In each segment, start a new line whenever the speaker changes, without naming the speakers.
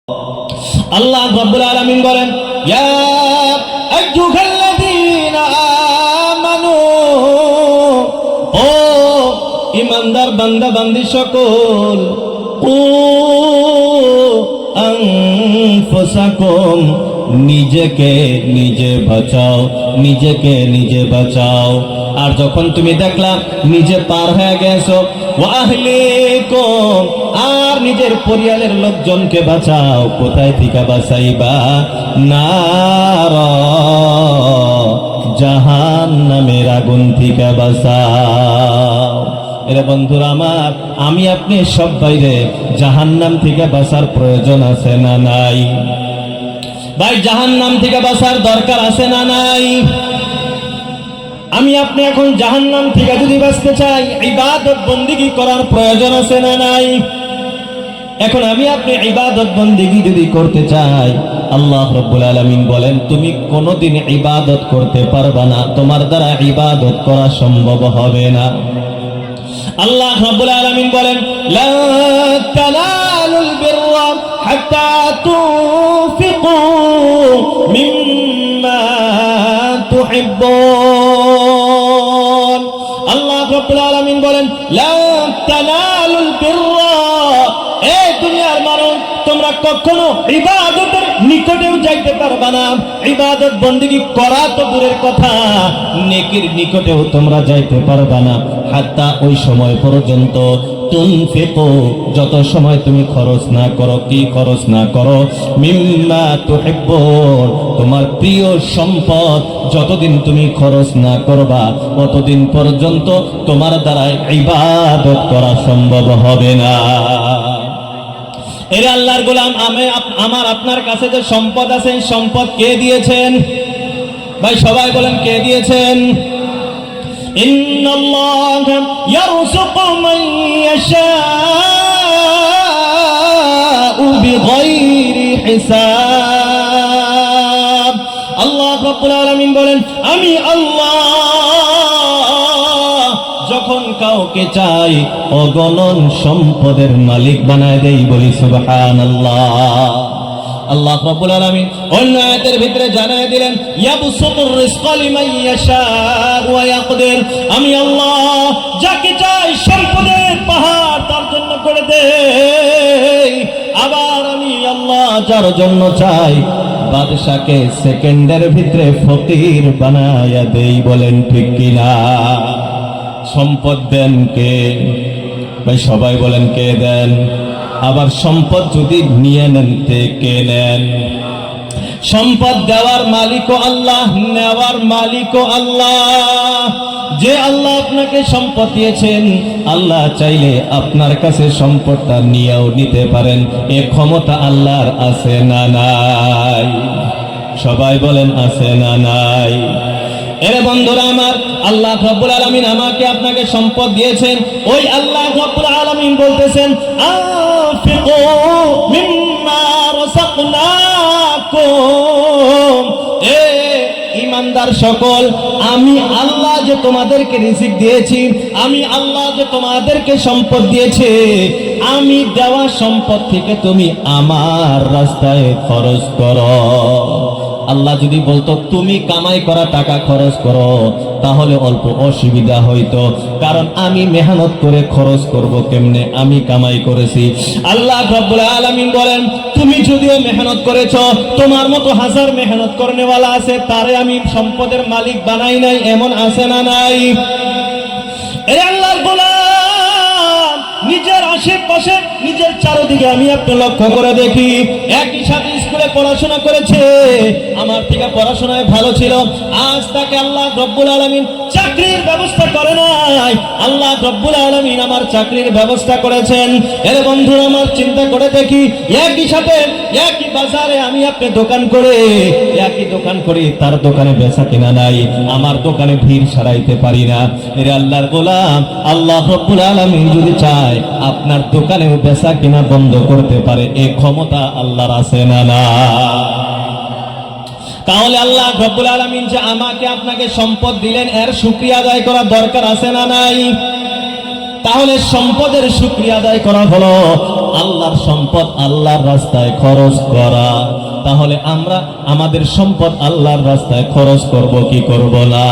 আল্লাহ রাব্বুল আলামিন বলেন, ইয়া আইয়ুহাল্লাযীনা আমানু, ও ঈমানদার বান্দা বান্দি সকল, ও আনফুসাকুম, নিজেকে নিজে বাঁচাও, নিজেকে নিজে বাঁচাও। আর যখন তুমি দেখলা নিজে পার হয়ে গেছো, ওয়া আহলিকুম, আর নিজের পরিবারের লোকজনকে বাঁচাও। কোথায় থেকে বাঁচাইবা? নার, জাহান্নামের আগুন থেকে বাঁচাও। এরে বন্ধুরা আমার, আমি আপনি সব বাইরে জাহান্নাম থেকে বাঁচার প্রয়োজন আছে না নাই? ভাই, জাহান্নাম থেকে বাঁচার দরকার আছে না নাই? আমি আপনি এখন জাহান্নাম থেকে যদি বাঁচতে চাই, ইবাদত বন্দেগী করার প্রয়োজন আছে না নাই? এখন আমি আপনি ইবাদত বন্দেগী যদি করতে চাই, আল্লাহ রাব্বুল আলামিন বলেন, তুমি কোনোদিন ইবাদত করতে পারবা না, তোমার দ্বারা ইবাদত করা সম্ভব হবে না। আল্লাহ রাব্বুল আলামিন বলেন, লা তানালুল বিররা হাত্তা তুনফিকু মিম্মা তুহিব্বুন। আল্লাহ রাব্বুল আলামিন বলেন, লা তানালুল বিররা, এই দুনিয়ার মানুষ, তোমরা কখনো ইবাদতের নিকটেও যাইতে পারবা না। ইবাদত বন্দেগী করা তো দূরের কথা, নেকির নিকটেও তোমরা যাইতে পারবা না। হাত্তা ওই সময় পর্যন্ত তুনফিকু, যত সময় তুমি খরচ না করো। কি খরচ না করো? মিম্মা তুহিব্বুন, তোমার প্রিয় সম্পদ যতদিন তুমি খরচ না করবা, ততদিন পর্যন্ত তোমার দ্বারা ইবাদত করা সম্ভব হবে না। এর আল্লাহর গোলাম, আমার আপনার কাছে যে সম্পদ আছে, সম্পদ কে দিয়েছেন? ভাই সবাই বলেন, কে দিয়েছেন? ইন্নাল্লাহা ইয়ারযুকু মান ইয়াশাউ বিগাইরি হিসাব। আল্লাহ রাব্বুল আলামিন বলেন, আমি আল্লাহ যখন কাউকে চাই অগণন সম্পদের মালিক বানায় দেই। বলি সুবহানাল্লাহ। আল্লাহ রাব্বুল আলামিন অন্য আয়াতের ভিতরে জানায় দিলেন, ইয়াবসুতুর রিজকা লিমান ইয়াশাউ ওয়া ইয়াকদির, আমি আল্লাহ যাকে চাই সম্পদের পাহাড় তার জন্য করে দেই। আবার আমি আল্লাহ যার জন্য চাই বাদশাকে সেকেন্ডের ভিতরে ফকির বানায়া দেই। বলেন ঠিক কিনা? সম্পদ দেন কে? ভাই সবাই বলেন, কে দেন? আবার সম্পদ যদি নিয়ে নেন, কে নেন? সম্পদ দেওয়ার মালিকও আল্লাহ, নেওয়ার মালিকও আল্লাহ। যে আল্লাহ আপনাকে সম্পদ দিয়েছেন, আল্লাহ চাইলে আপনার কাছে সম্পদটা নিয়েও নিতে পারেন। এ ক্ষমতা আল্লাহর আছে না নাই? সবাই বলেন, আছে না নাই? এরে বন্ধুরা আমার, আল্লাহ রাব্বুল আলামিন আমাকে আপনাকে সম্পদ দিয়েছেন। ওই আল্লাহ রাব্বুল আলামিন বলতেছেন, আনফিকু মিম্মা রাযাকনাকুম। এ ঈমানদার সকল, আমি আল্লাহ যে তোমাদেরকে রিজিক দিয়েছি, আমি আল্লাহ যে তোমাদেরকে সম্পদ দিয়েছে, আমি দেওয়া সম্পদ থেকে তুমি আমার রাস্তায় খরচ করো। আল্লাহ যদি বলতো তুমি কামাই করা টাকা খরচ করো, তাহলে অল্প অসুবিধা হইতো, কারণ আমি মেহনত করে খরচ করব কেমনে? আমি কামাই করেছি। আল্লাহ রাব্বুল আলামিন বলেন, তুমি যদিও মেহনত করেছো, তোমার মতো হাজার মেহনত করনেওয়ালা আছে, তারে আমি সম্পদের মালিক বানাই নাই। এমন আছে না নাই? এই আল্লাহর গোলাম, নিজের আশেপাশে, নিজের চারদিকে আমি আপনি লক্ষ্য করে দেখি, একই সাথে স্কুলে পড়াশোনা করেছে, আমার থেকে পড়াশোনায় ভালো ছিল, আজ তাকে আল্লাহ রাব্বুল আলামিন চাকরির ব্যবস্থা করে নাই। আল্লাহ রাব্বুল আলামিন আমার চাকরির ব্যবস্থা করেছেন। এর বন্ধুরা আমার, চিন্তা করে দেখি, একই সাথে একই বাজারে আমি আপনি দোকান করে, একই দোকান করি, তার দোকানে বেচা কিনা নাই, আমার দোকানে ভিড় সারাইতে পারি না। এর আল্লাহর গোলাম, আল্লাহ রাব্বুল আলামিন যদি চায় আপনার দোকানেও বেচা কিনা বন্ধ করতে পারে। এই ক্ষমতা আল্লাহর আছে না না? তাহলে আল্লাহ রাব্বুল আলামিন যে আমাকে আপনাকে সম্পদ দিলেন, এর শুকরিয়া আদায় করা দরকার আছে না নাই? তাহলে সম্পদের শুকরিয়া আদায় করা হলো আল্লাহর সম্পদ আল্লাহর রাস্তায় খরচ করা। তাহলে আমরা আমাদের সম্পদ আল্লাহর রাস্তায় খরচ করব কি করব না?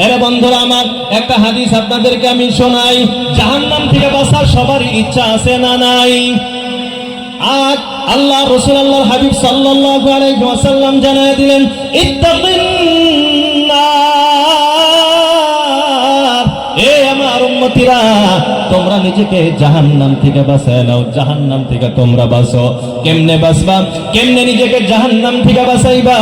এরে বন্ধুরা আমার, একটা হাদিস আপনাদেরকে আমি শোনাই। জাহান্নাম থেকে বাঁচার সবারই ইচ্ছা আছে না নাই? আজ আল্লাহ রাসূল আল্লাহর হাবিব সাল্লাল্লাহু আলাইহি ওয়াসাল্লাম জানায় দিলেন, ইত্তাকিন নার, এ আমার উম্মতিরা, তোমরা নিজেকে জাহান্নাম থেকে বাঁচায় নাও, জাহান্নাম থেকে তোমরা বাঁচো। কেমনে বাঁচবা? কেমনে নিজেকে জাহান্নাম থেকে বাঁচাইবা?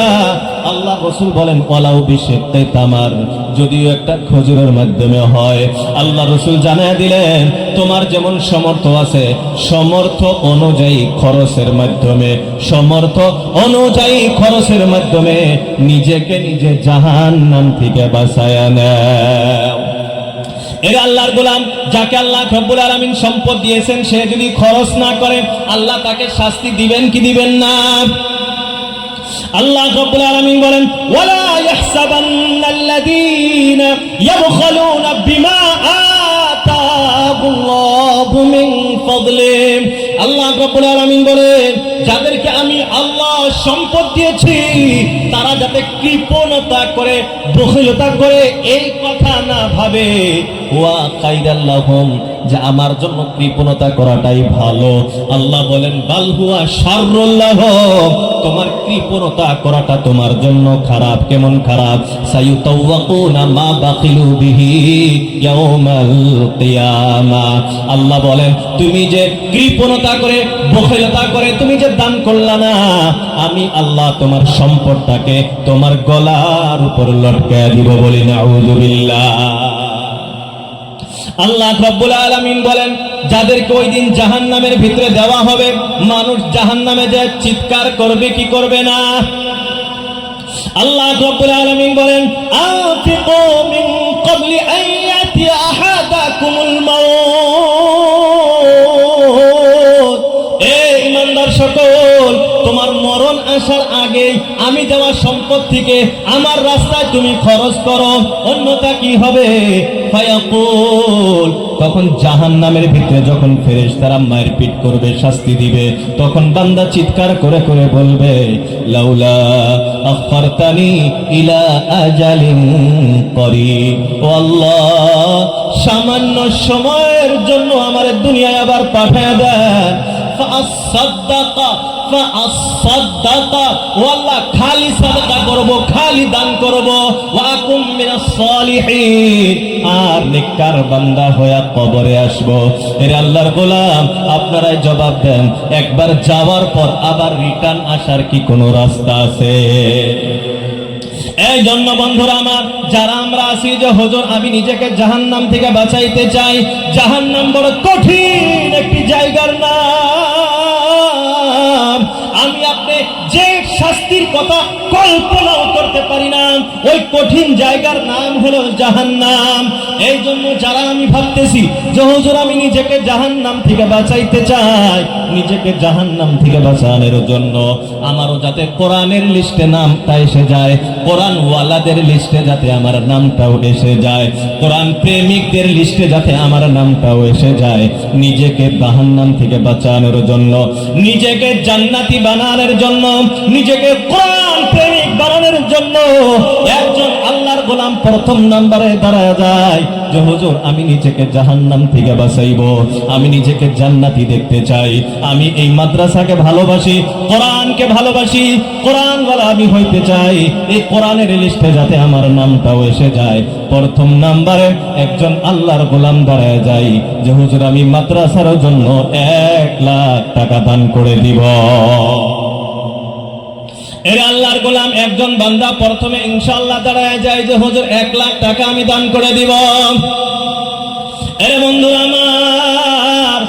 আল্লাহ রাসূল বলেন, ওয়ালাউ বিশিক্কি তামার, যদিও একটা খেজুরের মাধ্যমে হয়। আল্লাহ রাসূল জানায় দিলেন, তোমার যেমন সামর্থ্য আছে, সামর্থ্য অনুযায়ী খরচের মাধ্যমে, সামর্থ্য অনুযায়ী খরচের মাধ্যমে নিজেকে নিজে জাহান্নাম থেকে বাঁচায়া নাও। এর আল্লাহর গোলাম, যাকে আল্লাহ রব্বুল আলামিন সম্পদ দিয়েছেন, সে যদি খরচ না করে আল্লাহ তাকে শাস্তি দিবেন কি দিবেন না? আল্লাহ রাব্বুল আলামিন বলেন, ওয়ালা ইয়াহসাবান্নাল্লাযীনা ইয়াবখালুনা বিমা আতাহুল্লাহু মিন ফাদলি। আল্লাহ রাব্বুল আলামিন বলেন, যাদেরকে আমি আল্লাহ সম্পদ দিয়েছি তারা যাতে কৃপণতা করে, বখিলতা করে এই কথা না ভাবে, ওয়া খাইরাল লাহুম, যে আমার জন্য কৃপণতা করাটাই ভালো। আল্লাহ বলেন, বাল হুয়া শাররুল লাহুম, তোমার কৃপণতা করাটা তোমার জন্য খারাপ। কেমন খারাপ? সায়ুতাওয়াকুনা মা বাখিলু বিহি ইয়াউমাল কিয়ামা। আল্লাহ বলেন, তুমি যে কৃপণতা করে, বখিলতা করে তুমি যে দান করলা না, আমি আল্লাহ তোমার সম্পদটাকে তোমার গলার উপর লটকায়া দিব। বলি নাউযু বিল্লাহ। আল্লাহ রাব্বুল আলামিন বলেন, যাদেরকে ওই দিন জাহান্নামের ভিতরে দেওয়া হবে, মানুষ জাহান্নামে যে চিৎকার করবে কি করবে না? আল্লাহ রাব্বুল আলামিন বলেন, আনফিকু মিন ক্বাবলি আন ইয়াতি আহাদাকুমুল মাউত। এ ঈমানদার সকল, তোমার মরণ আসার আগে আমি দেওয়া সম্পদ থেকে আমার রাস্তায় তুমি খরচ করো, অন্যটা কি হবে? ফায়াকুল, তখন জাহান্নামের ভিতরে যখন ফেরেশতারা মায়ের পিট করবে, শাস্তি দিবে, তখন বান্দা চিৎকার করে করে বলবে, লাউলা আখরতানি ইলা আজালিন করিব। ও আল্লাহ, সামান্য সময়ের জন্য আমার দুনিয়ায় আবার পাঠিয়ে দেন। ফাআসাদদাকা ফাআসাদদাকা, ও আল্লাহ, খালি সাদকা করব, খালি দান করব। ওয়া আকুম মিনাস সালিহিন, আর নেককার বান্দা হয়ে কবরে আসব। এর আল্লাহর গোলাম, আপনারাই জবাব দেন, একবার যাওয়ার পর আবার রিটার্ন আসার কি কোনো রাস্তা আছে? এই জন্য বন্ধুরা আমার, যারা আমরা আছি যে হুজুর আমি নিজেকে জাহান্নাম থেকে বাঁচাইতে চাই, জাহান্নাম বড় কঠিন একটি জায়গার নাম। আমি আপনি যে শাস্তির কথা কল্পনাও করতে পারি না, ওই কঠিন জায়গার নাম হলো জাহান্নাম। এই জন্য যারা আমি ভাবতেছি যে হুজুর আমি নিজেকে জাহান্নাম থেকে বাঁচাইতে চাই, নিজেকে জাহান্নাম থেকে বাঁচানোর জন্য আমারও যাতে কোরআনের লিস্টে নামটা এসে যায়, কোরআন ওয়ালাদের লিস্টে যাতে আমার নামটাও এসে যায়, কোরআন প্রেমিকদের লিস্টে যাতে আমার নামটাও এসে যায়, নিজেকে জাহান্নাম থেকে বাঁচানোর জন্য, নিজেকে জান্নাতি বানানোর জন্য, নিজেকে কোরআন প্রেমিক বানানোর জন্য একজন আল্লাহর গোলাম প্রথম নম্বরে দাঁড়ায় যায় যে হুজুর আমি নিজেকে জাহান্নাম থেকে বাঁচাইবো, আমি নিজেকে জান্নাতি দেখতে চাই, আমি এই মাদ্রাসাকে ভালোবাসি, কোরআনকে ভালোবাসি, কোরআন ওয়ালা আমি হইতে চাই, এই কোরআনের লিস্টে যাতে আমার নামটাও এসে যায়। প্রথম নম্বরে একজন আল্লাহর গোলাম দাঁড়ায় যায় যে হুজুর আমি মাদ্রাসার জন্য 1 লাখ টাকা দান করে দিব। এর আল্লাহর গোলাম একজন বান্দা প্রথমে ইনশাআল্লাহ দাঁড়ায় যায় যে হুজুর 1 লাখ টাকা আমি দান করে দিব। এর বন্ধু আমার,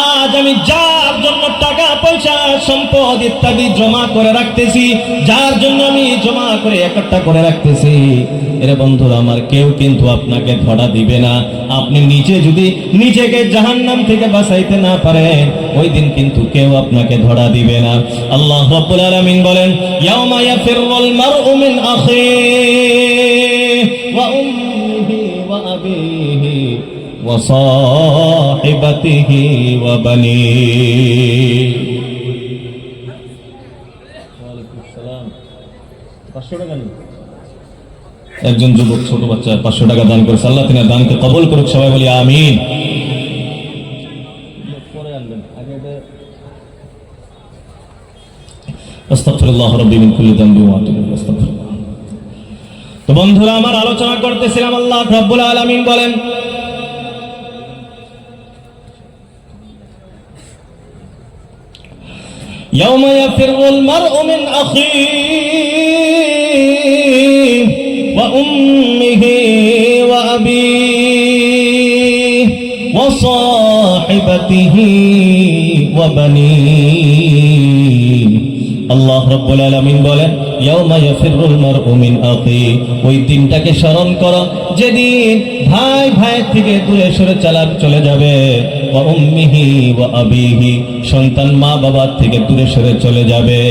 আজ আমি যার জন্য টাকা পয়সা সম্পদ ইত্যাদি জমা করে রাখতেছি, যার জন্য আমি জমা করে একটা করে রাখতেছি, এর বন্ধু আমার, কেউ কিন্তু আপনাকে ধরা দিবে না। আপনি নিজে যদি নিজেকে জাহান্নাম থেকে বাঁচাইতে না পারেন, ওই দিন কিন্তু কেউ আপনাকে ধরা দিবে না। আল্লাহ রাব্বুল আলামিন বলেন, ইয়াউমা ইয়াফিরুল মারউ মিন আখিহি ওয়া উম্মিহি ওয়া আবিহি وصاحبته وبنيه. একজন যুবক ছোট বাচ্চা 500 টাকা দান করেছে, আল্লাহ তিনি দানকে কবুল করুক, সবাই বলি আমিন। আস্তাগফিরুল্লাহ রাব্বি মিন কুল্লি যামবি ওয়া আতুবু ইলাইহি আস্তাগফিরুল্লাহ। তো বন্ধুরা, আমার আলোচনা করতেছিলাম, আল্লাহ রাব্বুল আলামিন বলেন ইয়াউমা ইয়াফিরুল মারউ মিন আখিহি ওয়া উম্মিহি ওয়া আবিহি ওয়া সাহিবাতিহি ওয়া বানিহি। আল্লাহ রাব্বুল আলামিন বলেন ইয়াউমা ইয়াফিরুল মারউ মিন আখিহি, ওই দিনটাকে স্মরণ করো যেদিন ভাই ভাইয়ের থেকে দূরে সরে চলে যাবে। ওয়া উম্মিহি ওয়া আবিহি, সন্তান মা বাবার থেকে দূরে সরে চলে যাবে।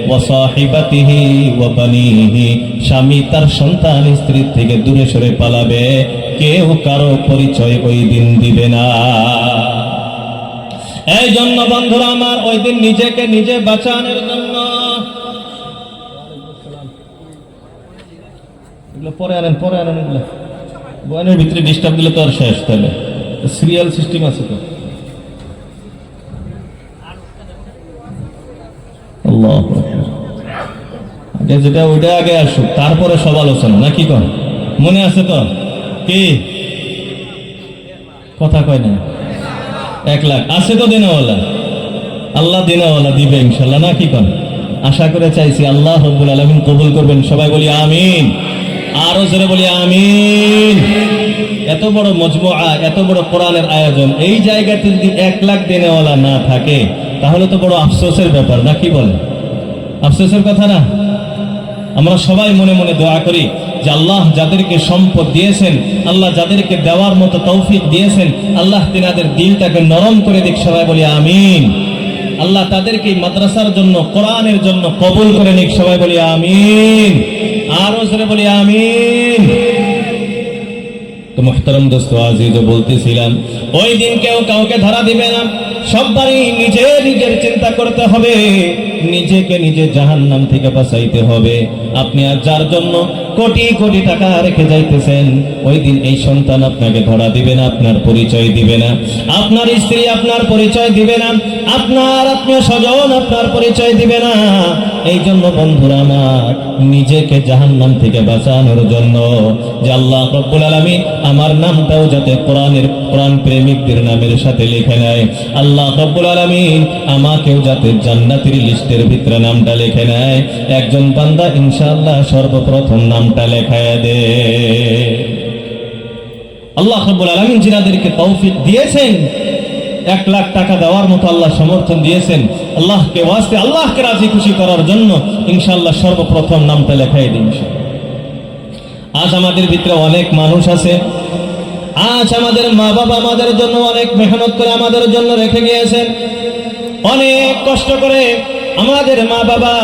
ওয়া সাহিবাতিহি ওয়া বানিহি, স্বামী তার সন্তান স্ত্রী থেকে দূরে সরে পালাবে। কেউ কারো পরিচয় ওই দিন দিবে না। এই জন্য বন্ধুরা আমার, ওই দিন নিজেকে নিজে বাঁচানোর জন্য এগুলো পরে আনেন এগুলো বয়ানের ভিতরে ডিস্টার্ব দিলে তো আর শেষ, তাহলে সিরিয়াল সিস্টেম আছে তো। আল্লাহ আগে যেটা ওইটা আগে আসুক, তারপরে সব আলোচনা, নাকি কন? মনে আছে তো? কি কথা কয় না? 1 লাখ আছে তো দেনাওয়ালা, আল্লাহ দেনাওয়ালা দিবে ইনশাল্লাহ, নাকি কন? আশা করে চাইছি আল্লাহ রাব্বুল আলামিন কবুল করবেন, সবাই বলি আমিন। আরো জোরে বলি আমিন। এত বড় মজমুআ, এত বড় কোরআনের আয়োজন, এই জায়গাতে যদি 1 লাখ দেনেওয়ালা না থাকে তাহলে তো বড় আফসোসের ব্যাপার, নাকি বলেন? আফসোসের কথা না? আমরা সবাই মনে মনে দোয়া করি যে আল্লাহ যাদেরকে সম্পদ দিয়েছেন, আল্লাহ যাদেরকে দেওয়ার মতো তৌফিক দিয়েছেন, আল্লাহ তিনাদের দিলটাকে নরম করে দিক, সবাই বলি আমিন। আল্লাহ তাদেরকে মাদ্রাসার জন্য, কোরআনের জন্য কবুল করে নিক, সবাই বলি আমিন। আরো জোরে বলি আমিন। তো মুহতারাম দোস্ত আজিজ, বলতেছিলাম ওই দিন কেউ কাউকে ধরা দিবে না, সবারই নিজের চিন্তা করতে হবে, নিজেকে নিজে জাহান্নাম থেকে বাঁচাইতে হবে। আপনি আর যার জন্য কোটি কোটি টাকা রেখে যাইতেছেন, ওই দিন এই সন্তান আপনাকে ধরা দিবে না, আপনার পরিচয় দিবে না, আপনার স্ত্রী আপনার পরিচয় দিবে না, আপনার আত্মীয় স্বজন আপনার পরিচয় দিবে না। এই জন্য বন্ধুরা আমার, নিজেকে জাহান্নাম থেকে বাঁচানোর জন্য যে আল্লাহ রাব্বুল আলামিন আমার নামটাও যাতে কোরআন প্রেমিকদের নামের সাথে লিখে নেয়, আল্লাহ রাব্বুল আলামিন আমাকেও যাতে জান্নাতের লিস্টের ভিতরে নামটা লিখে নেয়। একজন বান্দা ইনশাআল্লাহ সর্বপ্রথম নামটা লেখায় দে। আল্লাহ রাব্বুল আলামিন যিনাদেরকে তৌফিক দিয়েছেন, 1 লাখ টাকা দেওয়ার মতো আল্লাহ সমর্থন দিয়েছেন, আল্লাহকে ওয়াস্তে, আল্লাহকে রাজি খুশি করার জন্য ইনশাআল্লাহ সর্বপ্রথম নামটা লেখাই দিন। আজ আমাদের ভিতরে অনেক মানুষ আছে, আজ আমাদের মা বাবা আমাদের জন্য অনেক মেহনত করে আমাদের জন্য রেখে গিয়েছেন, অনেক কষ্ট করে আমাদের মা বাবা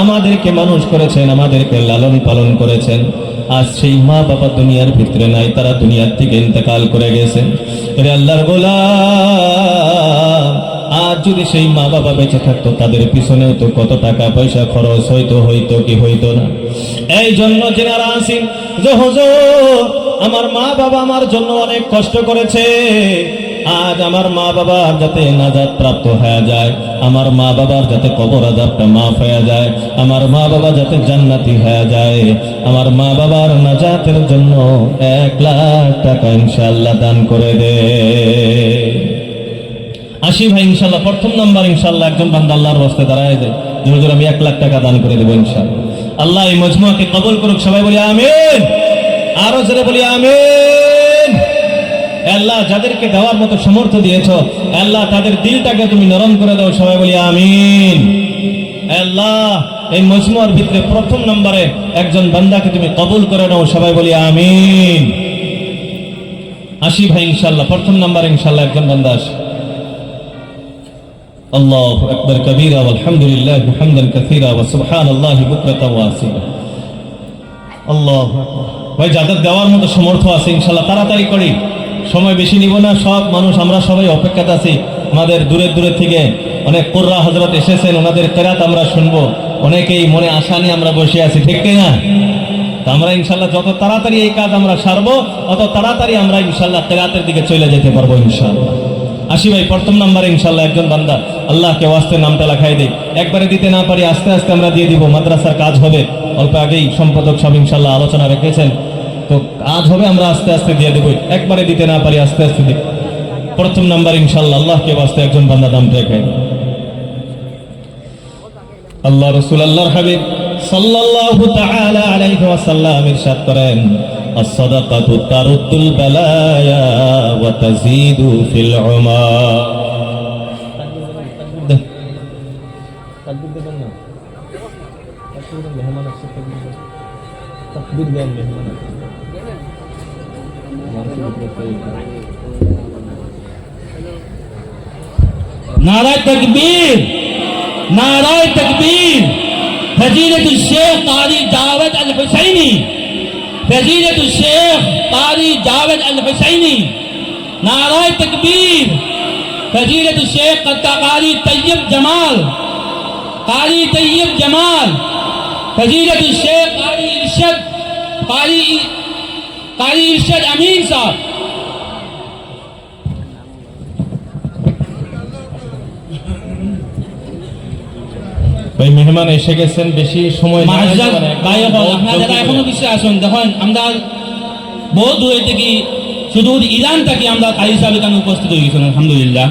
আমাদেরকে মানুষ করেছেন, আমাদেরকে লালন পালন করেছেন। আজ সেই মা বাবা দুনিয়ার ভিতরে নাই, তারা দুনিয়ার থেকে ইন্তেকাল করে গেছেন। রে আল্লাহর গোলাম, আজ যদি সেই মা বাবা বেঁচে থাকতো, তাদের পিছনেও তো কত টাকা পয়সা খরচ হইতো কি হইতো না। এই জন্য যারা আসেন যে হুজুর আমার মা বাবা আমার জন্য অনেক কষ্ট করেছে, আজ আমার মা বাবা যাতে নাজাত প্রাপ্ত হয়ে যায়, আমার মা বাবার যাতে কবর আযাবটা মাফ হয়ে যায়, আমার মা বাবা যাতে জান্নাতি হয়ে যায়, আমার মা বাবার নাজাতের জন্য 1 লাখ টাকা ইনশাআল্লাহ দান করে দে। আসি ভাই ইনশাআল্লাহ, প্রথম নাম্বার ইনশাআল্লাহ একজন বান্দা আল্লাহর রাস্তায় দাঁড়ায় যায়, হুজুর আমি 1 লাখ টাকা দান করে দেব ইনশাআল্লাহ। আল্লাহ এই মজমুআকে কবুল করুক, সবাই বলি আমিন। আরো জোরে বলি আমিন। আল্লাহ যাদেরকে দেওয়ার মতো সামর্থ্য দিয়েছো, আল্লাহ তাদের দিলটাকে তুমি নরম করে দাও, সবাই বলি আমিন। আল্লাহ এই মজমুআর ভিতরে প্রথম নম্বরে একজন বান্দাকে তুমি কবুল করে নাও, সবাই বলি আমিন। আসি ভাই ইনশাআল্লাহ, প্রথম নম্বরে ইনশাআল্লাহ একজন বান্দা আসে। আল্লাহু আকবার কবীরা ওয়ালহামদুলিল্লাহি হামদান কাসীরা ওয়া সুবহানাল্লাহি বুকরাতাও ওয়া আসীলা। আল্লাহু আকবার। ভাই যাদের দেওয়ার মতো সামর্থ্য আছে ইনশাআল্লাহ তাড়াতাড়ি করি, সময় বেশি নিব না। সব মানুষ আমরা সবাই অপেক্ষাতে আছি। আমাদের দূরের দূরের থেকে অনেক কুররা হযরত এসেছেন, ওনাদের কেরাত আমরা শুনবো। অনেকেই মনে আশা নিয়ে আমরা বসে আছি, ঠিক না? তো আমরা ইনশাল্লাহ যত তাড়াতাড়ি এই কাজ আমরা সারবো, অত তাড়াতাড়ি আমরা ইনশাল্লাহ কেরাতের দিকে চলে যেতে পারবো ইনশাল্লাহ। আসি ভাই, প্রথম নাম্বারে ইনশাল্লাহ একজন বান্দা আল্লাহকে ওয়াস্তে নামটা লেখাই দেই। একবারে দিতে না পারি আস্তে আস্তে আমরা দিয়ে দিব। মাদ্রাসার কাজ হবে, অল্প আগেই সম্পাদক সব ইনশাল্লাহ আলোচনা রেখেছেন, তো কাজ হবে, আমরা আস্তে আস্তে দিয়ে দেবো। একবারে দিতে না পারি আস্তে আস্তে দিই। প্রথম নাম্বার ইনশাল্লাহ আল্লাহকে ওয়াস্তে একজন বান্দা নামটা লেখাই দেয়। আল্লাহ রাসূল আল্লাহর হাবিব সাল্লাল্লাহু তাআলা আলাইহি ওয়াসাল্লাম ইরশাদ করেন, as-সাদাকাতু তারুদ্দুল বালায়া ওয়া তাজিদু ফিল উমার। তাকবীর দেন না, তাকবীর মেহমান আছে, তাকবীর দেন মেহমান আছে।
नाराए तकबीर, नाराए तकबीर। फजीलतुल शेख कारी जावेद अल हुसैनी, फजीलतुल शेख कारी जावेद अल हुसैनी। नाराए तकबीर। फजीलतुल शेख कारी तैयब जमाल, कारी तैयब जमाल। फजीलतुल शेख कारी इरशद, कारी इरशद अमीन साहब।
ভাই মেহমান এসে গেছেন, বেশি সময় না।
আপনারা এখনো পিছিয়ে আসুন। দেখুন আমরা বহু দূরে থেকে, শুধু ইরান থেকে আমরা কারি সাহেব এখানে উপস্থিত হয়ে গেছেন আলহামদুলিল্লাহ।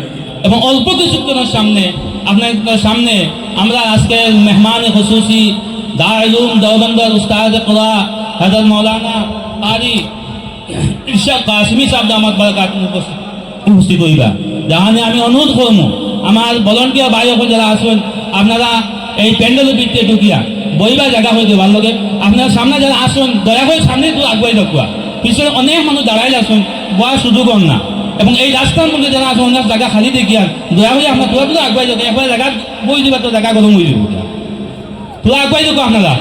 এবং অল্প কিছুক্ষণের সামনে আপনাদের সামনে আমরা আজকে মেহমান খুসুসি দারুল দেওবন্দের উস্তাদ কোরআ হযরত মাওলানা কারি ইরশাদ কাসিমি সাহেব দামাত বারাকাত উপস্থিত হইবা। যাহানে আমি অনুরোধ করবো আমার ভলান্টিয়ার ভাই এখন যারা আসবেন, আপনারা এই প্যান্ডেলের ভিতরে ঢুকিয়া বইবা জায়গা হয়ে দেবার লগে আপনার সামনে যারা আসুন, দয়া করে সামনে একটু আগুয়াই রাখবা। পিছনে অনেক মানুষ দাঁড়াইলে আসুন, বয়ার সুযোগ হন না। এবং এই রাস্তার মধ্যে যারা আসুন, অনেক জায়গা খালি দেখিয়া দয়া করে আপনার তোরা কিন্তু আগুয়াই যাবে। একবার জায়গা বই দিবা তো জায়গা গরম হয়ে যাবে, তোরা আগুয়াই দেখো। আপনারা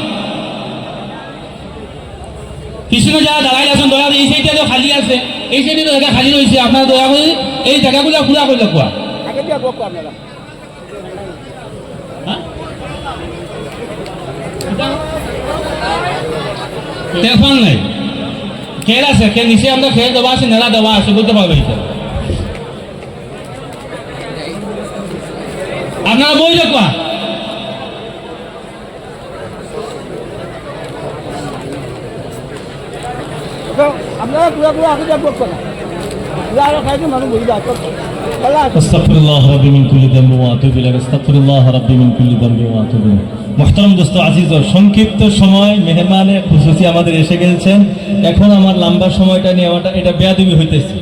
পিছনে যারা দাঁড়াইলে আসুন, দয়া করে এই সাইডে তো খালি আছে, এই সাইডে তো জায়গা খালি রয়েছে, আপনারা দয়া করে এই জায়গাগুলো পুরা করে রাখবা। টেলিফোন নাই, খেল আছে, খেল নিচে আমরা খেল দেওয়া আছে, নেলা দেওয়া আছে, বলতে পারবে আপনারা বই দেখবা।
আপনারা পুরা পুরা আগে যাব না, পুরা খাইতে মানুষ বই যাচ্ছে।
আস্তাগফিরুল্লাহ রাব্বি মিন কুল্লি যামবি ওয়া আতুবু ইলাইহি, আস্তাগফিরুল্লাহ রাব্বি মিন কুল্লি যামবি ওয়া আতুবু ইলাইহি। মুহতারাম দোস্ত আজিজ, সংক্ষিপ্ত সময় মেহমানে খুশুসি আমাদের এসে গেছেন। এখন আমার লম্বা সময়টা নেওয়াটা এটা বেয়াদবি হইতেছে।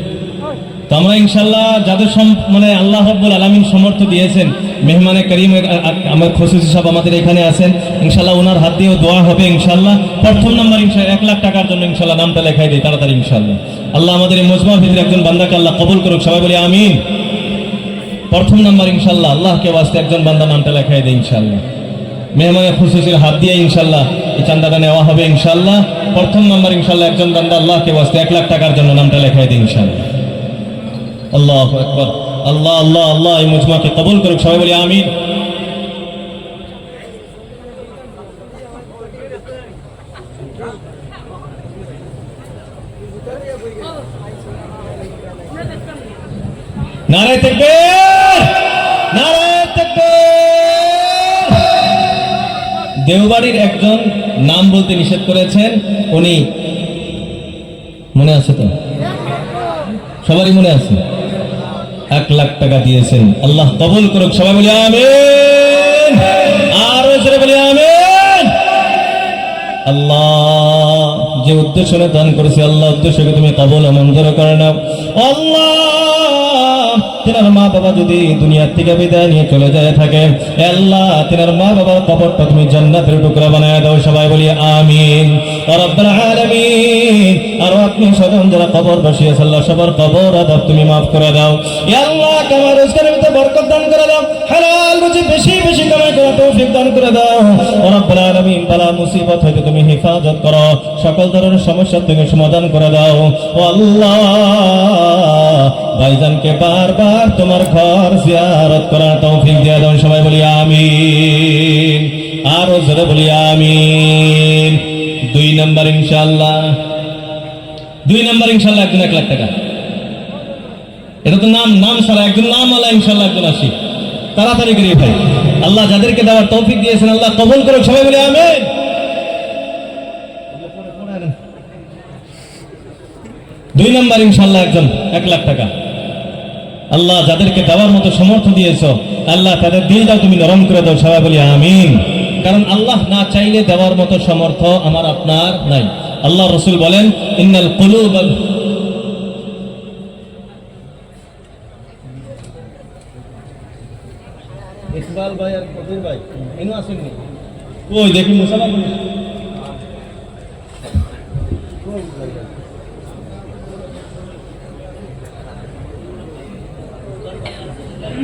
তো আমরা ইনশাআল্লাহ যাদের মানে আল্লাহ রাব্বুল আলামিন সমর্থ দিয়েছেন, মেহমানে করিম আমার খুশুসি সাহেব আমাদের এখানে আছেন, ইনশাআল্লাহ ওনার হাত দিয়েও দোয়া হবে ইনশাআল্লাহ। প্রথম নাম্বার ইনশাআল্লাহ 1 লাখ টাকার জন্য ইনশাআল্লাহ নামটা লেখাই দেই তাড়াতাড়ি ইনশাআল্লাহ। আল্লাহ আমাদের এই মজমার ভিতরে একজন বান্দাকে আল্লাহ কবুল করুক, সবাই বলি আমিন। প্রথম নাম্বার ইনশাআল্লাহ আল্লাহকে ওয়াস্তে একজন বান্দা নামটা লেখাই দেই ইনশাআল্লাহ। মেহমানে খুশুসির হাত দিয়ে ইনশাআল্লাহ এই চান্দাটা নেওয়া হবে ইনশাআল্লাহ। প্রথম নাম্বার ইনশাআল্লাহ একজন বান্দা আল্লাহকে ওয়াস্তে 1 লাখ টাকার জন্য নামটা লেখাই দেই ইনশাআল্লাহ। আল্লাহু আকবার। আল্লাহ আল্লাহ আল্লাহ এই মজমাকে কবুল করুক, সবাই বলি আমিন। নারে তাকবীর, নারে তাকবীর। দেওবাড়ির একজন নাম বলতে নিষেধ করেছেন, উনি মনে আছে তো? সবারই মনে আছে। 1 লাখ টাকা দিয়েছেন, আল্লাহ কবুল করুক, সবাই বলি আমিন। আর জোরে বলি আমিন। আল্লাহ যে উদ্দেশ্যে দান করেছে, আল্লাহ উদ্দেশ্যকে তুমি কবুল ও মঞ্জুর করে নাও। আল্লাহ তিনার মা বাবা যদি দুনিয়ার থেকে বিদায় নিয়ে চলে যায় থাকে, এ আল্লাহ তিনার মা বাবার কবরটা তুমি জান্নাতের টুকরা বানায় দাও, সবাই বলি আমিন রব্বুল আলামিন। আর আপনি স্বজন যারা কবর বসিয়েছে আল্লাহ সবার কবর আযাব তুমি মাফ করে দাও। ইয়া আল্লাহ কামার রোজগারের ভিতরে বরকত দান করে দাও, হালাল রুজি বেশি বেশি কামাই করার তৌফিক দান করে দাও। রব্বুল আলামিন বালা মুসিবত হইতে তুমি হেফাজত করো, সকল ধরনের সমস্যা থেকে সমাধান করে দাও। ও আল্লাহ ভাইজানকে বারবার তোমার ঘর জিয়ারত করার তৌফিক দিয়ে দাও, সবাই বলি আমিন, আরো জোরে বলি আমিন। 2 নম্বর ইনশাআল্লাহ, 2 নম্বর ইনশাআল্লাহ একজন 1 লাখ টাকা। এটা তো নাম ছাড়া একজন নাম আল্লাহ ইনশাআল্লাহ একজন আসি, তাড়াতাড়ি করি ভাই। আল্লাহ যাদেরকে দেওয়ার তৌফিক দিয়েছেন আল্লাহ কবুল করুক, সবাই বলি আমিন। 2 নম্বর ইনশাআল্লাহ একজন 1 লাখ টাকা। আল্লাহ যাদেরকে দেওয়ার মতো সমর্থ দিয়েছো আল্লাহ তাদের দিলটাও তুমি নরম করে দাও, সবাই বলি আমিন। কারণ আল্লাহ না চাইলে দেওয়ার মতো সমর্থ আমার আপনার নাই। আল্লাহ রসুল বলেন ইন্নাল কুলুব ইকবাল ভাই আর কবির ভাই এনো আসেননি, ওই দেখি মুসাফা করি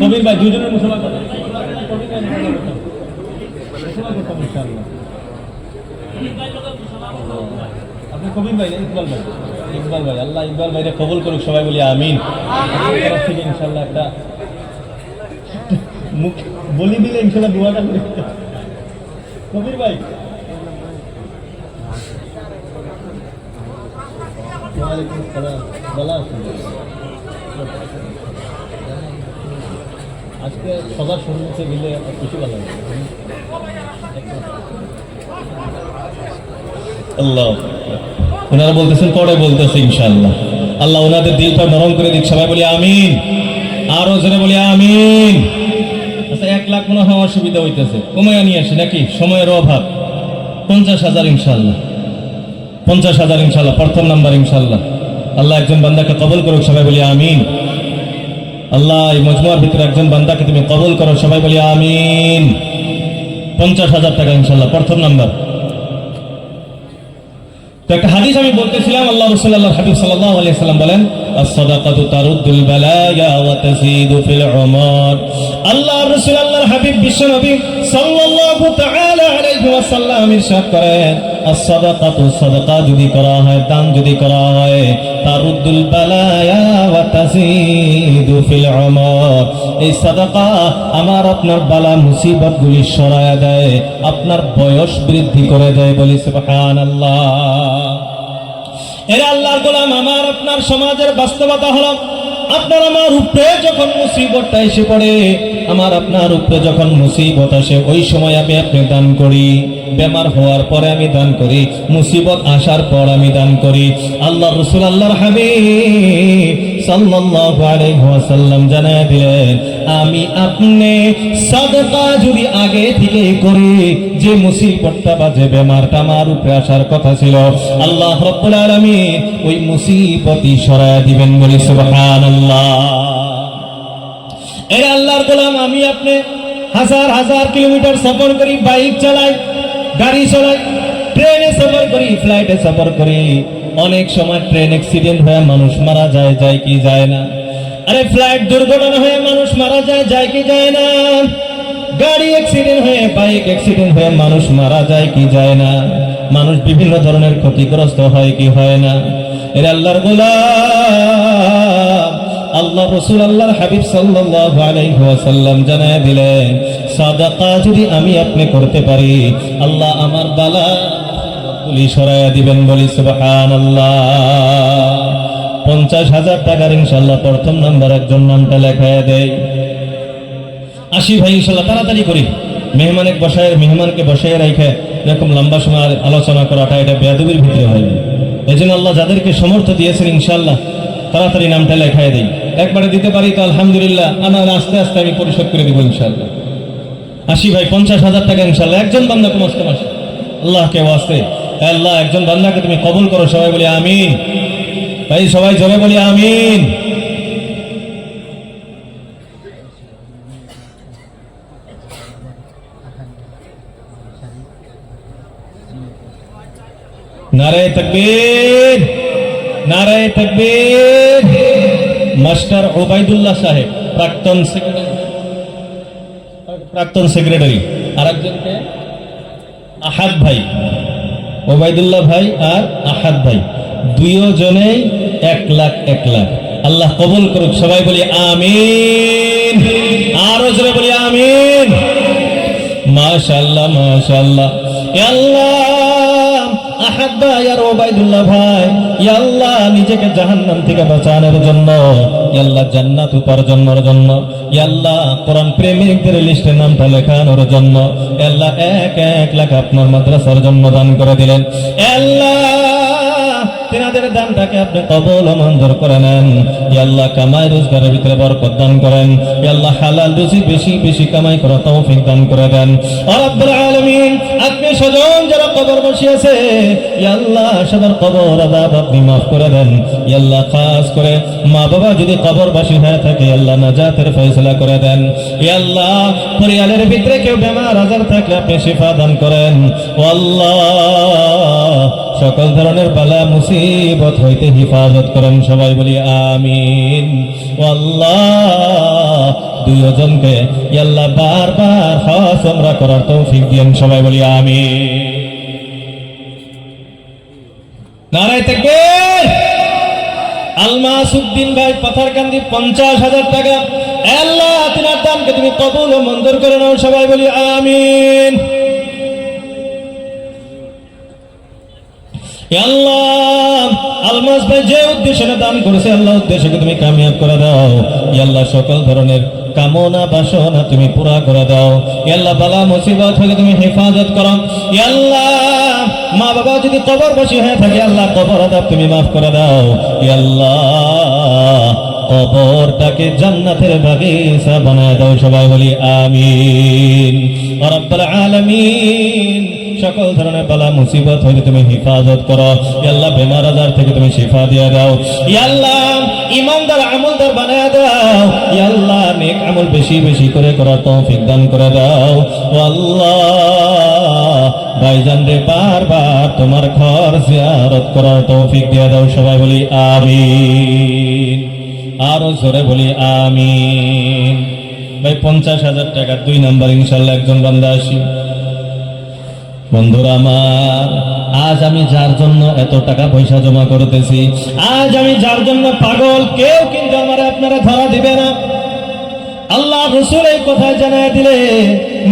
কবির ভাই দুজনের মুসাফা করেন। আপনি কবির ভাই না ইকবাল ভাই? ইকবাল ভাই, আল্লাহ ইকবাল ভাইরে কবুল করুক, সবাই বলি আমিন। থেকে ইনশাল্লাহ একটা মুখ বলি দিলে ইনশাল্লাহ দোয়াটা করে কবির ভাই। ওয়ালাইকুম আসসালাম, ভালো আছেন? আজকে সবার সম্মুখে দিলে বেশি ভালো হবে। আল্লাহ ওনারা বলতেছেন পরে বলতেছে ইনশাআল্লাহ। আল্লাহ ওনাদের দিলটা নরম করে দিক, সবাই বলি আমিন, আরো জোরে বলি আমিন। আচ্ছা 1 লাখ মনে হয় অসুবিধা হইতেছে, কমাইয়া নিয়ে আসি নাকি, সময়ের অভাব। 50,000 ইনশাআল্লাহ, 50,000 ইনশাআল্লাহ, প্রথম নাম্বার ইনশাআল্লাহ। আল্লাহ একজন বান্দাকে কবুল করুক, সবাই বলি আমিন। আল্লাহ এই মজমুয়ার ভিতরে একজন বান্দাকে তুমি কবুল করো, সবাই বলি আমিন। 50,000 টাকা ইনশাআল্লাহ, প্রথম নাম্বার। তো একটা হাদিস আমি বলতেছিলাম, আল্লাহ রাসূল আল্লাহর হাবিব সাল্লাল্লাহু আলাইহি সাল্লাম বলেন as-সাদাকাতু তারুদ্দুল বালায়া ওয়া তাসিদু ফিল উমর। আল্লাহর রাসূল আল্লাহর হাবিব বিশ্ব নবী সাল্লাল্লাহু তাআলা আলাইহি ওয়াসাল্লাম ইরশাদ করেন as-সাদাকাতু সাদাকা যদি করা হয়, দান যদি করা হয়, তারুদ্দুল বালায়া ওয়া তাসিদু ফিল উমর, এই সাদাকা আমার আপনার বালা মুসিবতগুলি সরায়া দেয়, আপনার বয়স বৃদ্ধি করে দেয়, বলি সুবহানাল্লাহ। এরা আল্লাহর গোলাম, আমার আপনার সমাজের বাস্তবতা হলো আপনার আমার উপরে যখন মুসিবতটা এসে পড়ে, আমার আপনার উপরে যখন মুসিবত আসে, ওই সময় আমি আপনি দান করি। বেমার হওয়ার পরে আমি দান করি, মুসিবত আসার পর আমি দান করি। আল্লাহ রাসূল আল্লাহর হাবিব সাল্লাল্লাহু আলাইহি ওয়াসাল্লাম জানায় দিলেন, আমি আপনি সাদাকা যদি আগে থেকে করি, যে মুসিবতটা বা যে বেমারটা আমার উপরে আসার কথা ছিল, আল্লাহ রাব্বুল আলামিন ওই মুসিবতই সরায় দিবেন, বলি সুবহানাল্লাহ। এর আল্লাহর গোলাম, আমি আপনি হাজার হাজার কিলোমিটার সফর করি, বাইক চালাই, গাড়ি চালাই, ট্রেনে সফর করি, ফ্লাইটে সফর করি। অনেক সময় ট্রেন অ্যাক্সিডেন্ট হয়ে মানুষ মারা যায়, যায় কি যায় না? আরে ফ্লাইট দুর্ঘটনা হয়ে মানুষ মারা যায়, যায় কি যায় না? গাড়ি অ্যাক্সিডেন্ট হয়ে, বাইক অ্যাক্সিডেন্ট হয়ে মানুষ মারা যায় কি যায় না? মানুষ বিভিন্ন ধরনের ক্ষতিগ্রস্ত হয় কি হয় না? এর আল্লাহর গোলাম, আল্লাহ রাসূল আল্লাহর হাবিব সাল্লাল্লাহু আলাইহি ওয়াসাল্লাম জানায় দিলেন, সাদাকা যদি আমি আপনি করতে পারি, আল্লাহ আমার বালা মুসিবতগুলি সরায়া দিবেন, বলি সুবহানাল্লাহ। 50,000 টাকার ইনশাআল্লাহ প্রথম নাম্বার একজন নামটা লেখায় দেয়। আসি ভাই ইনশাআল্লাহ, তাড়াতাড়ি করি। মেহমানকে বসায় রেখে এরকম লম্বা সময় আলোচনা করাটা এটা বেয়াদবির ভিতরে হয়। এই জন্য আল্লাহ যাদেরকে সমর্থ দিয়েছেন ইনশাআল্লাহ তাড়াতাড়ি নামটা লেখায় দেই। একবারে দিতে পারি তো আলহামদুলিল্লাহ, আমার আস্তে আস্তে আমি পরিশোধ করে দিব ইনশাআল্লাহ। আসি ভাই, 50,000 টাকা ইনশাআল্লাহ একজন বান্দা কমাস্তে মাসে। আল্লাহকে ওয়াস্তে, আল্লাহ একজন বান্দাকে তুমি কবুল করো, সবাই বলি আমিন। ভাই সবাই জোরে বলি আমিন। নারে তাকবীর, নারে তাকবীর। মাস্টার ওবাইদুল্লাহ সাহেব, প্রাক্তন সেক্রেটারি, আর একজনকে আহাদ ভাই, ওবাইদুল্লাহ ভাই আর আহাদ ভাই, দুইজনেই 1 লাখ 1 লাখ। আল্লাহ কবুল করুক, সবাই বলি আমিন, আরো জোরে বলি আমিন। মাশাআল্লাহ মাশাআল্লাহ। ইয়া আল্লাহ, আহাদ ভাই আর ওবাইদুল্লাহ ভাই, ইয়া আল্লাহ নিজেকে জাহান্নাম থেকে বাঁচানোর জন্য, ইয়া আল্লাহ জান্নাত উপার্জনের জন্য, ইয়া আল্লাহ কোরআন প্রেমিকদের লিস্টে নামটা লেখানোর জন্য, ইয়া আল্লাহ 1 লাখ আপনার মাদ্রাসার জন্য দান করে দিলেন। ইয়া আল্লাহ তিনাদের দানটাকে আপনি কবুল ও মঞ্জুর করে নেন। ইয়া আল্লাহ কামাই রোজগারের ভিতরে বরকত দান করেন। ইয়া আল্লাহ হালাল রুজি বেশি বেশি কামাই করার তৌফিক দান করে দেন। ও রব্বুল আলামিন, আপনি স্বজন যারা কবর বসিয়েছে, ইয়া আল্লাহ সবার কবর আযাব আপনি মাফ করে দেন। ইয়া আল্লাহ খাস করে মা বাবা যদি কবরবাসী হয়ে থাকে, আল্লাহ নাজাতের ফয়সালা করে দেন। ইয়া আল্লাহ পরিবারের ভিতরে কেউ বেমার আজার থাকলে আপনি শিফা দান করেন। ও আল্লাহ সকল ধরনের বালা মুসিবত হইতে হিফাজত করেন, সবাই বলি আমিন। ও আল্লাহ দুইজনকে ইয়া আল্লাহ বারবার হজ উমরা করার তৌফিক দিয়েন, সবাই বলি আমিন। নারায়ে তাকবীর। আলমাস উদ্দিন ভাই পাথারকান্দি 50,000 টাকা, আল্লাহ তিনার দানকে তুমি কবুল ও মঞ্জুর করে নাও, সবাই বলি আমিন। ইয়া আল্লাহ আলমাস ভাই যে উদ্দেশ্যে দান করেছে, আল্লাহ উদ্দেশ্যকে তুমি কামিয়াব করে দাও। ইয়া আল্লাহ সকল ধরনের কামনা বাসনা তুমি পুরা করে দাও। ইয়া আল্লাহ বালা মুসিবত হলে তুমি হেফাজত করো। ইয়া আল্লাহ মা বাবা যদি কবরবাসী হয়ে থাকে, আল্লাহ কবর আযাব তুমি মাফ করে দাও। ইয়া আল্লাহ কবরটাকে জান্নাতের বাগিচা বানায় দাও, সবাই বলি আমিন। ও রব্বুল আলামিন সকল ধরনের বালা মুসিবত হইলে তুমি হেফাজত করো। ইয়া আল্লাহ বেমার আজার থেকে তুমি শিফা দিয়ে দাও। ইয়া আল্লাহ ঈমানদার আমলদার বানায় দাও। ইয়া আল্লাহ নেক আমল বেশি বেশি করে করার তৌফিক দান করে দাও। ও আল্লাহ ভাইজান রে বারবার তোমার ঘর জিয়ারত করার তৌফিক দিয়ে দাও, সবাই বলি আমিন, আরো জোরে বলি আমিন। ভাই 50,000 টাকা 2 নাম্বার ইনশাআল্লাহ একজন বান্দা আসি। বন্ধুরা আমার, আজ আমি যার জন্য এত টাকা পয়সা জমা করতেছি, আজ আমি যার জন্য পাগল, কেউ কিন্তু আমার আপনারা ধরা দিবে না। আল্লাহ রাসূল এই কথা জানায় দিলে,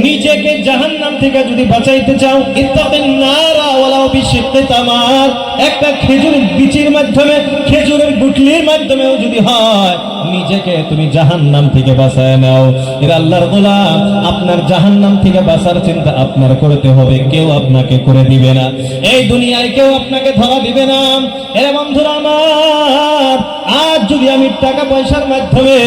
নিজেকে জাহান্নাম থেকে যদি বাঁচাইতে চাও, ইত্তাকিন নারা ওয়ালাউ বিশিক্কি তামার, একটা খেজুরের বিচির মাধ্যমে, খেজুরের গুটলির মাধ্যমেও যদি হয়, নিজেকে তুমি জাহান্নাম থেকে বাঁচায় নাও। এর আল্লাহর গোলাম, আপনার জাহান্নাম থেকে বাঁচার চিন্তা আপনার করতে হবে, কেউ আপনাকে করে দিবে না। এই দুনিয়ায় কেউ আপনাকে ধরা দিবে না। এরে বন্ধুরা আমার, আজ যদি আমি টাকা পয়সার মাধ্যমে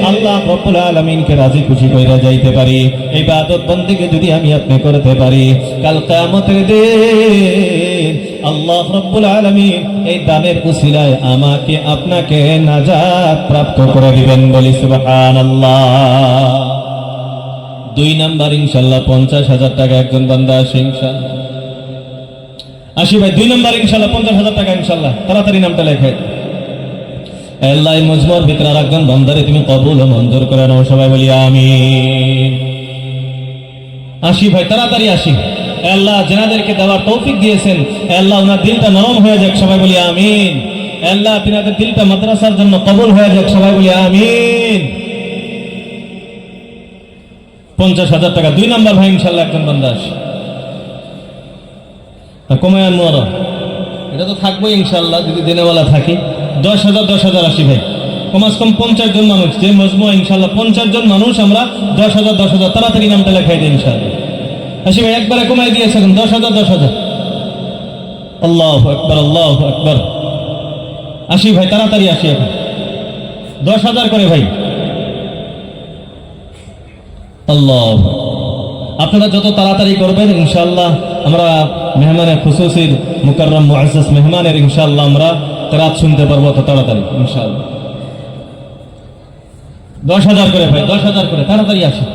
আল্লাহ রাব্বুল আলামিনকে রাজি খুশি কইরা যাইতে পারি, ইবাদত বন্দেগী যদি আমি আপনি করতে পারি, কাল কিয়ামতের দিন আল্লাহ রাব্বুল আলামিন এই দানের উসিলায় আমাকে আপনাকে নাজাত প্রাপ্ত করে দিবেন, বলি সুবহানাল্লাহ। 2 নাম্বার ইনশাআল্লাহ 50,000 টাকা একজন বান্দা আসে ইনশাআল্লাহ। আসি ভাই 2 নাম্বার ইনশাআল্লাহ 50,000 টাকা ইনশাআল্লাহ, তাড়াতাড়ি নামটা লেখে। আল্লাহ মজমুর ভিতরে রাখবেন, বান্দারে তুমি কবুল ও মঞ্জুর করে নাও, সবাই বলি আমিন। আসি ভাই তাড়াতাড়ি আসি। আল্লাহ যেনাদেরকে দেওয়ার তৌফিক দিয়েছেন, আল্লাহ ওনার দিলটা নরম হয়ে যাক, সবাই বলি আমিন। আল্লাহ তিনাদের দিলটা মাদ্রাসার জন্য কবুল হয়ে যাক, সবাই বলি আমিন। 50,000 টাকা 2 নাম্বার ভাই ইনশাআল্লাহ একজন বান্দা আসি। কমায় আনবো আরো, এটা তো থাকবোই ইনশাআল্লাহ যদি দিনেওয়ালা থাকি। 10,000 আসি ভাই, কমাস কম 50 জন মানুষ, যে মজমুয়া ইনশাআল্লাহ 50 জন মানুষ, আমরা 10,000 তাড়াতাড়ি নামটা লেখাই দিই ইনশাআল্লাহ। আসি ভাই একবারে কমাই দিয়েছেন 10,000। আল্লাহু আকবার আল্লাহু আকবার। আসি ভাই তাড়াতাড়ি আসি, এখন 10,000 করে ভাই। আল্লাহ, আপনারা যত তাড়াতাড়ি করবেন ইনশাআল্লাহ আমরা মেহমানে খুসুসির মুকাররম মুআজ্জাজ মেহমানের ইনশাআল্লাহ আমরা রাত শুনতে পারবো তত তাড়াতাড়ি ইনশাআল্লাহ। 10,000 করে ভাই, 10,000 করে তাড়াতাড়ি আসি।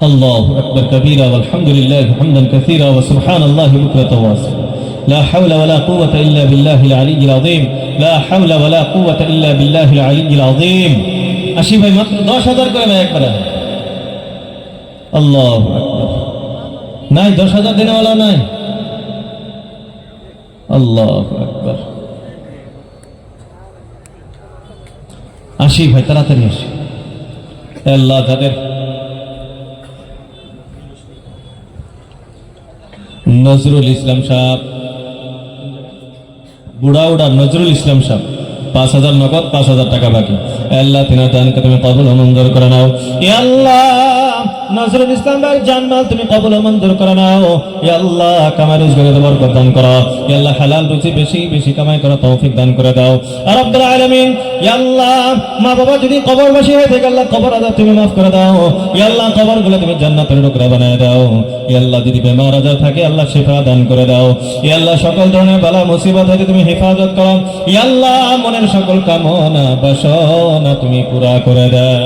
الله أكبر كبيرا والحمد لله حمدا كثيرا وسبحان الله بكرة وأصيلا لا حول ولا قوة إلا بالله العلي العظيم لا حول ولا قوة إلا بالله العلي العظيم আশি ভাই মাত্র 10,000 করে ভাই একবারে আল্লাহু আকবার নাই 10,000 দেনেওয়ালা নাই আল্লাহু আকবার আশি ভাই তাড়াতাড়ি আসি আল্লাহ যাদের নজরুল ইসলাম সাহেব বুড়াউড়া নজরুল ইসলাম সাহেব 5,000 নগদ 5,000 টাকা বাকি আল্লাহ তিনার দানকে তুমি কবুল ও মঞ্জুর করে নাও ইয়া আল্লাহ নজরুল ইসলাম ভাই জান্নাত তুমি কবুল ও মঞ্জুর করে নাও ইয়া আল্লাহ কামাই রোজগারে বরকত দান করো ইয়া আল্লাহ হালাল রুজি বেশি বেশি কামাই করার তৌফিক দান করে দাও আর রব্বুল আলামিন ইয়া আল্লাহ মা বাবা যদি কবরবাসী হয়ে থাকে আল্লাহ কবর আযাব তুমি maaf করে দাও ইয়া আল্লাহ কবরগুলো তুমি জান্নাতের টুকরা বানায় দাও ইয়া আল্লাহ যদি বেমার আজার থাকে আল্লাহ শিফা দান করে দাও ইয়া আল্লাহ সকল ধরনের বালা মুসিবত থেকে তুমি হেফাজত করো ইয়া আল্লাহ মনের সকল কামনা বাসনা তুমি পুরা করে দাও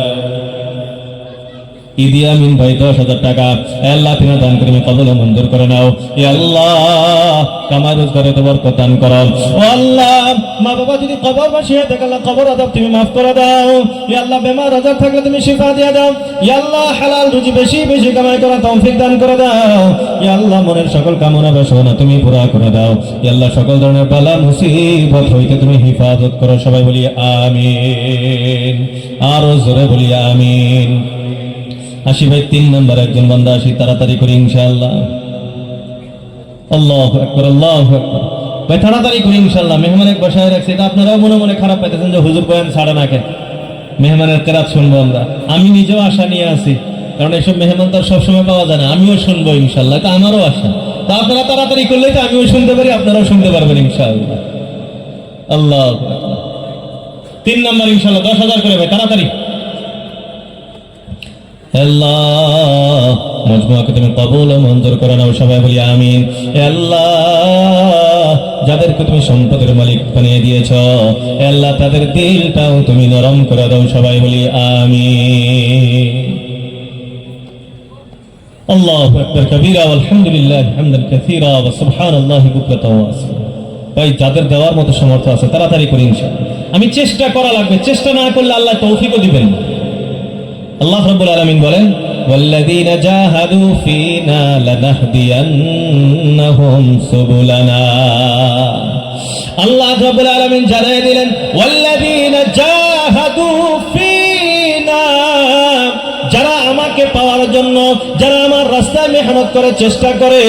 ঈদি আমিন ভাই 10,000 টাকা আল্লাহ তিনার দান করে তুমি কবুল ও মঞ্জুর করে নাও ইয়া আল্লাহ কামাই রোজগারে বরকত দান করো ও আল্লাহ মা বাবা যদি কবরবাসী হয়ে থাকে আল্লাহ কবর আযাব তুমি maaf করে দাও ইয়া আল্লাহ বেমার আজার থাকলে তুমি শিফা দিয়ে দাও ইয়া আল্লাহ হালাল রুজি বেশি বেশি কামাই করার তৌফিক দান করে দাও ইয়া আল্লাহ মনের সকল কামনা বাসনা তুমি পুরা করে দাও ইয়া আল্লাহ সকল ধরনের বালা মুসিবত হইতে তুমি হেফাজত করো সবাই বলি আমিন আর জোরে বলি আমিন আশি ভাই 3 নম্বর একজন বান্দা আসি তাড়াতাড়ি করে ইনশাআল্লাহ আল্লাহু আকবার আল্লাহু আকবার ভাই তাড়াতাড়ি করে ইনশাআল্লাহ মেহমান এক বসায় রাখছে এটা আপনারাও মনে মনে খারাপ পাইতেছেন যে হুজুর বয়ান ছাড়ে না কেন মেহমানের কেরাত শুনবো আমরা আমি নিজেও আশা নিয়ে আসি কারণ এসব মেহমান তো সবসময় পাওয়া যায় না আমিও শুনবো ইনশাআল্লাহ এটা আমারও আশা তা আপনারা তাড়াতাড়ি করলে তো আমিও শুনতে পারি আপনারাও শুনতে পারবেন ইনশাআল্লাহ আল্লাহু আকবার 3 নম্বর ইনশাআল্লাহ 10,000 করে ভাই তাড়াতাড়ি আল্লাহ মজমুয়াকে তুমি কবুল ও মঞ্জুর করে নাও সবাই বলি আমিন আল্লাহ যাদেরকে তুমি সম্পদের মালিক বানিয়ে দিয়েছো আল্লাহ তাদের দিলটাও তুমি নরম করে দাও সবাই বলি আমিন আল্লাহু আকবার কবীরা আলহামদুলিল্লাহ হামদান কাসীরা ওয়া সুবহানাল্লাহি বুকরাতাও ওয়া আসীলা ভাই যাদের দেওয়ার মতো সামর্থ্য আছে তাড়াতাড়ি করে ইনশাআল্লাহ আমি চেষ্টা করা লাগবে চেষ্টা না করলে আল্লাহ তৌফিকও দিবেন আল্লাহ রাব্বুল আলামিন বলেন ওয়াল্লাযীনা জাহাদু ফীনা লানাহদিয়ান্নাহুম সুবুলানা আল্লাহ রাব্বুল আলামিন জানিয়ে দিলেন ওয়াল্লাযীনা জাহাদু ফীনা যারা আমাকে পাওয়ার জন্য যারা আমার রাস্তায় মেহনত করে চেষ্টা করে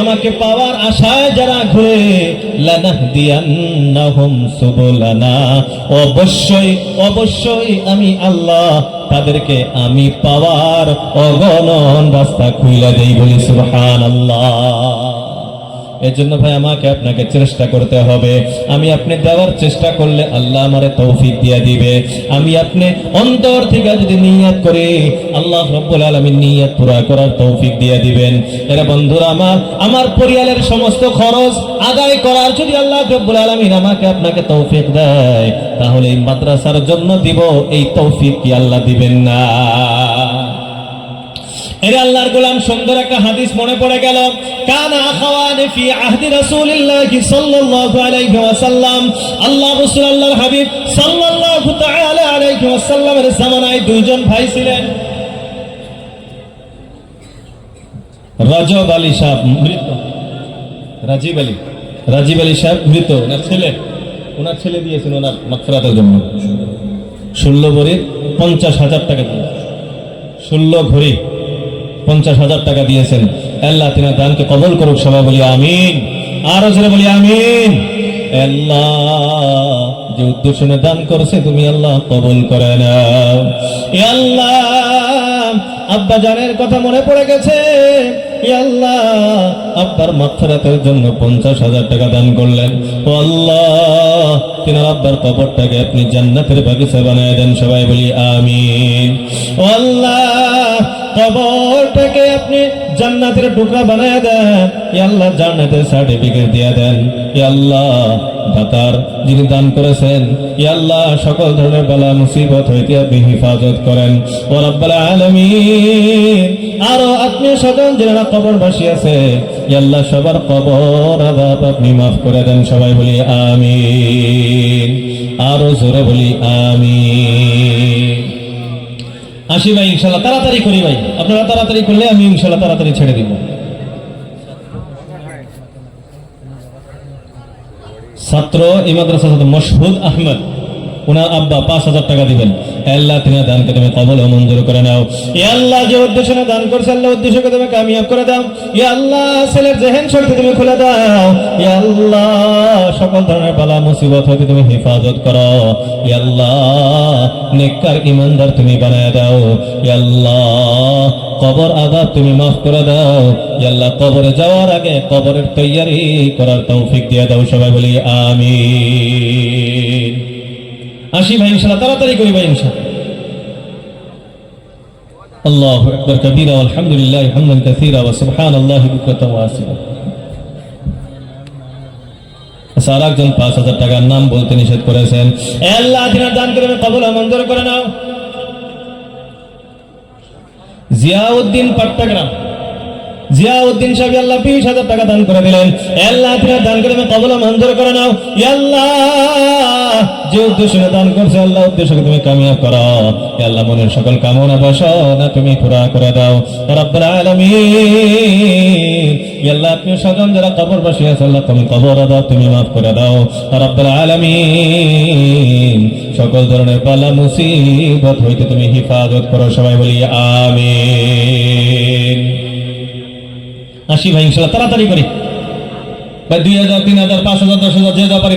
আমাকে পাওয়ার আশায় যারা ঘুরে লানাহদিয়ান্নাহুম সুবুলানা অবশ্যই অবশ্যই আমি আল্লাহ তাদেরকে আমি পাওয়ার অগণন রাস্তা খুলে দেই বলি সুবহানাল্লাহ এজন্য ভাই আমাকে আপনাকে চেষ্টা করতে হবে আমি আপনি দেওয়ার চেষ্টা করলে আল্লাহ আমারে তৌফিক দিয়ে দিবে আমি আপনি অন্তর থেকে যদি নিয়ত করি আল্লাহ রাব্বুল আলামিন নিয়ত পুরা করার তৌফিক দিয়ে দিবেন এরা বন্ধুরা আমার পরিবারের সমস্ত খরচ আদায় করার যদি আল্লাহ রাব্বুল আলামিন আমাকে আপনাকে তৌফিক দেয় তাহলে এই মাদ্রাসার জন্য দিব এই তৌফিক কি আল্লাহ দিবেন না এর আল্লাহর গোলাম সুন্দর একটা হাদিস মনে পড়ে গেল কানা আখাওয়ানি ফি আহদি রাসূলিল্লাহি সাল্লাল্লাহু আলাইহি ওয়াসাল্লাম আল্লাহ রাসূল আল্লাহর হাবিব সাল্লাল্লাহু তাআলা আলাইহি ওয়াসাল্লামের জামানায় দুইজন ভাই ছিলেন রাজব আলী সাহেব মৃত রাজীব আলী সাহেব মৃত ওনার ছেলে দিয়েছেন ওনার মাগফিরাতের জন্য 16 ভরি 50,000 টাকা দিয়ে 16 ঘড়ি 50,000 টাকা দিয়েছেন আল্লাহ তিনার দানকে কবুল করুক সবাই বলি আমিন আর জোরে বলি আমিন আল্লাহ যে উদ্দেশ্যে দান করেছে তুমি আল্লাহ কবুল করে নাও ইয়া আল্লাহ আব্বা জানের কথা মনে পড়ে গেছে ইয়া আল্লাহ আব্বার মাগফিরাতের জন্য 50,000 টাকা দান করলেন ও আল্লাহ তিনার আব্বার কবরটাকে আপনি জান্নাতের বাগিচা বানায় দেন সবাই বলি আমিন ও আল্লাহ কবরটাকে আপনি জান্নাতের টুকরা বানায় দেন ইয়া আল্লাহ জান্নাতের সার্টিফিকেট দিয়ে দেন ইয়া আল্লাহ দাতার যিনি দান করেছেন ইয়া আল্লাহ সকল ধরনের বালা মুসিবত হইতে আপনি হেফাজত করেন ও রাব্বুল আলামিন আরো আত্মীয় স্বজন যারা কবরবাসী আছে ইয়া আল্লাহ সবার কবর আযাব আপনি মাফ করে দেন সবাই বলি আমিন আরো জোরে বলি আমিন আসি ভাই ইনশাআল্লাহ তাড়াতাড়ি করি ভাই আপনারা তাড়াতাড়ি করলে আমি ইনশাআল্লাহ তাড়াতাড়ি ছেড়ে দিব ছাত্র এই মাদ্রাসা ছাত্র মশহুদ আহমদ ওনার আব্বা 5,000 টাকা দিবেন আল্লাহ তুমি দানকে তুমি কবুল ও মঞ্জুর করে নাও ইয়া আল্লাহ যে উদ্দেশ্যে দান করছে আল্লাহ উদ্দেশ্যকে তুমি কামিয়াব করে দাও ইয়া আল্লাহ ছেলের জেহেন শক্তি তুমি খুলে দাও ইয়া আল্লাহ সকল ধরনের বালা মুসিবত হতে তুমি হেফাজত করো ইয়া আল্লাহ নেককার ঈমানদার তুমি বানায় দাও ইয়া আল্লাহ কবর আযাব তুমি মাফ করে দাও ইয়া আল্লাহ কবরে যাওয়ার আগে কবরের তৈয়ারি করার তৌফিক দিয়ে দাও সবাই বলি আমিন আসি ভাই ইনশাআল্লাহ তাড়াতাড়ি করি ভাই ইনশাআল্লাহ আল্লাহু আকবার কাবীরা আলহামদুলিল্লাহ হামদান কাসীরা ওয়া সুবহানাল্লাহি বুকরাতান ওয়া আসীলা সারাজন 5,000 টাকার নাম বলতে নিষেধ করেছেন এ আল্লাহ দিনের দান করে কবুল ও মঞ্জুর করে নাও জিয়াউদ্দিন পাট্টাগ্রাম জিয়াউদ্দিন সাহেব আল্লাহ 20,000 টাকা দান করে দিলেন আল্লাহ দিনের দান করে কবুল ও মঞ্জুর করে নাও ইয়া আল্লাহ যে উদ্দেশ্যে দান করছে আল্লাহ উদ্দেশ্যকে তুমি কামিয়াব করো ইয়া আল্লাহ মনের সকল কামনা বাসনা তুমি পুরা করে দাও রব্বুল আলামিন ইয়া আল্লাহ আপনি স্বজন যারা কবরবাসী আছে আল্লাহ তুমি কবর দাও তুমি মাফ করে দাও রব্বুল আলামিন সকল ধরনের বালা মুসিবত হইতে তুমি হেফাজত করো সবাই বলি আমিন আসি ভাই ইনশাআল্লাহ তাড়াতাড়ি করি ভাই 2,000 3,000 5,000 10,000 যে যা পারে